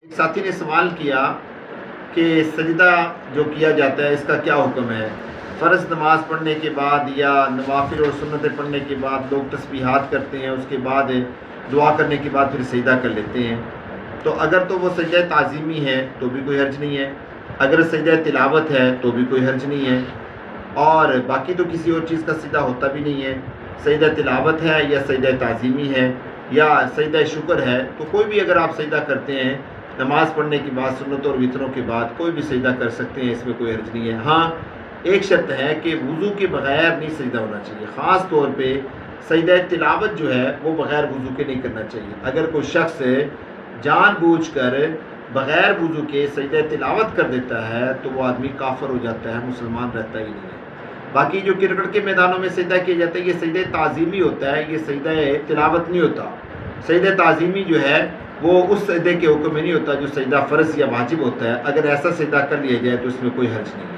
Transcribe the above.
ایک ساتھی نے سوال کیا کہ سجدہ جو کیا جاتا ہے اس کا کیا حکم ہے؟ فرض نماز پڑھنے کے بعد یا نوافل اور سنتیں پڑھنے کے بعد لوگ تسبیحات کرتے ہیں، اس کے بعد دعا کرنے کے بعد پھر سجدہ کر لیتے ہیں۔ تو اگر تو وہ سجدہ تعظیمی ہے تو بھی کوئی حرج نہیں ہے، اگر سجدہ تلاوت ہے تو بھی کوئی حرج نہیں ہے، اور باقی تو کسی اور چیز کا سجدہ ہوتا بھی نہیں ہے۔ سجدہ تلاوت ہے یا سجدہ تعظیمی ہے یا سجدہ شکر ہے، تو کوئی بھی اگر آپ سجدہ کرتے ہیں نماز پڑھنے کے بعد، سنتوں اور وطروں کے بعد کوئی بھی سجدہ کر سکتے ہیں، اس میں کوئی حرج نہیں ہے۔ ہاں ایک شرط ہے کہ وضو کے بغیر نہیں سجدہ ہونا چاہیے، خاص طور پہ سجدہ تلاوت جو ہے وہ بغیر وضو کے نہیں کرنا چاہیے۔ اگر کوئی شخص جان بوجھ کر بغیر وضو کے سجدہ تلاوت کر دیتا ہے تو وہ آدمی کافر ہو جاتا ہے، مسلمان رہتا ہی نہیں ہے۔ باقی جو کرکٹ کے میدانوں میں سجدہ کیا جاتا ہے یہ سجدہ تعظیمی ہوتا ہے، یہ سجدہ تلاوت نہیں ہوتا۔ سجدہ تعظیمی جو ہے وہ اس سجدے کے حکم میں نہیں ہوتا جو سجدہ فرض یا واجب ہوتا ہے، اگر ایسا سجدہ کر لیا جائے تو اس میں کوئی حرج نہیں ہے۔